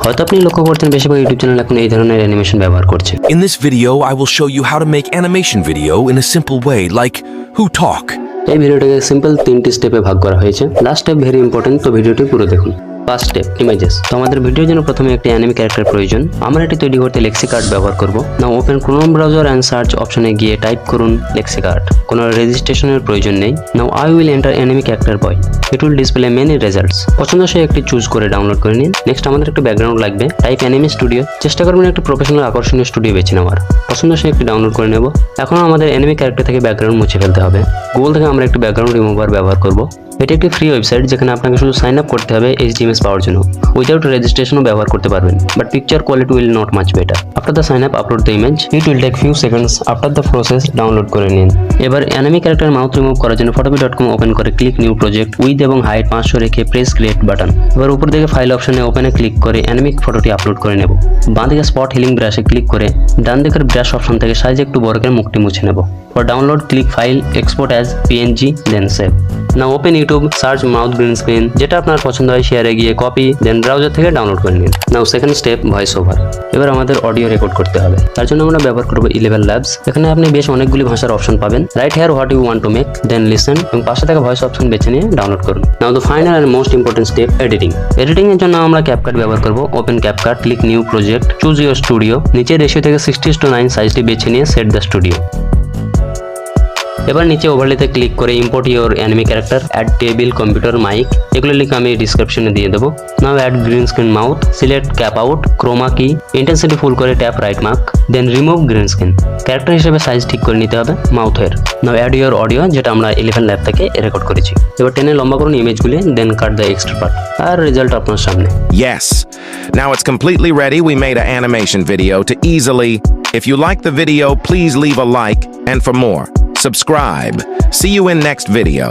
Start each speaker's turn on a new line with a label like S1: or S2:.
S1: হয়তো আপনি লক্ষ্য করছেন বেশিরভাগ ইউটিউব চ্যানেল এখন এই ধরনের অ্যানিমেশন ব্যবহার করছে।
S2: In this video, I will show you how to make animation video in a simple way, like who talk.
S1: এই ভিডিওটাকে সিম্পল 3টি স্টেপে ভাগ করা হয়েছে। লাস্ট স্টেপ ভেরি ইম্পর্টেন্ট, তো ভিডিওটি পুরো দেখুন। First step images. তো আমাদের ভিডিওর জন্য প্রথমে একটি অ্যানিমে ক্যারেক্টার প্রয়োজন। আমরা এটি তৈরি করতে লেক্সিকার্ট ব্যবহার করব। Now open Chrome browser and search অপশনে গিয়ে টাইপ করুন লেক্সিকার্ট। কোনো রেজিস্ট্রেশনের প্রয়োজন নেই। Now I will enter anime character boy. It will display many results. পছন্দসই একটি চুজ করে ডাউনলোড করে নিন। নেক্সট আমাদের একটি ব্যাকগ্রাউন্ড লাগবে। Type anime studio. চেষ্টা করবেন একটি প্রফেশনাল আকর্ষণীয় স্টুডিও বেছে নেওয়ার। পছন্দসই একটি ডাউনলোড করে নেব। এখন আমাদের অ্যানিমে ক্যারেক্টার থেকে ব্যাকগ্রাউন্ড মুছে ফেলতে হবে। গুগল থেকে আমরা একটি ব্যাকগ্রাউন্ড রিমুভার ব্যবহার করব। এটি একটি ফ্রি ওয়েবসাইট যেখানে আপনাকে শুধু সাইন আপ করতে হবে HTML পাওয়ার জন্য। উইদাউট রেজিস্ট্রেশনও ব্যবহার করতে পারবেন, but picture quality will not much better. After the sign up upload the image. It will take few seconds. After the process download করে নিন। এবার অ্যানিমে ক্যারেক্টার মাউথ রিমুভ করার জন্য photopea.com ওপেন করে ক্লিক নিউ প্রজেক্ট, উইথ এবং height 500 রেখে press create button. এবার উপর দিকে ফাইল অপশনে ওপেনে ক্লিক করে অ্যানিমিক ফটোটি আপলোড করে নেব। বাঁ দিকে স্পট হিলিং ব্রাশে ক্লিক করে ডান দিকের ব্রাশ অপশন থেকে সাইজ একটু বড় করে মুখটি মুছে নেব। For download click file, export as PNG, then save. Now open YouTube, search mouth green screen. যেটা আপনার পছন্দ হয় শেয়ারে গিয়ে কপি, দেন ব্রাউজার থেকে ডাউনলোড করে নিন। Now second step voice over. এবার আমাদের অডিও রেকর্ড করতে হবে। তার জন্য আমরা ব্যবহার করব 11 ল্যাবস। এখানে আপনি বেশ অনেকগুলি ভাষার অপশন পাবেন। Write here what you want to make, then listen এবং পাশে থাকা ভয়েস অপশন বেছে নিয়ে ডাউনলোড করুন। Now the final and most important step editing. Editing এর জন্য আমরা CAPCUT ব্যবহার করব। Open CAPCUT, click new project, choose your studio. নিচে রেশিও থেকে 60:9 সাইজটি বেছে নিয়ে সেট দ্য স্টুডিও। এবার নিচে ওভারলেতে ক্লিক করে import your anime character, add table, computer, mic, এগুলো লিখে আমি ডিসক্রিপশনে দিয়ে দেবো। Now add green screen mouth, select cap out, chroma key, intensity full করে tap right mark, then remove green screen. Character হিসেবে সাইজ ঠিক করে নিতে হবে মাউথের। নাও অ্যাড ইউর অডিও, যেটা আমরা 11 ল্যাব থেকে রেকর্ড করেছি। এবার টেনে লম্বা করুন ইমেজগুলি, then cut the extra part. আর রেজাল্ট আপনার সামনে।
S3: Yes. Now it's completely ready. We made an animation video to easily. If you like the video, please leave a like, and for more, subscribe. See you in next video.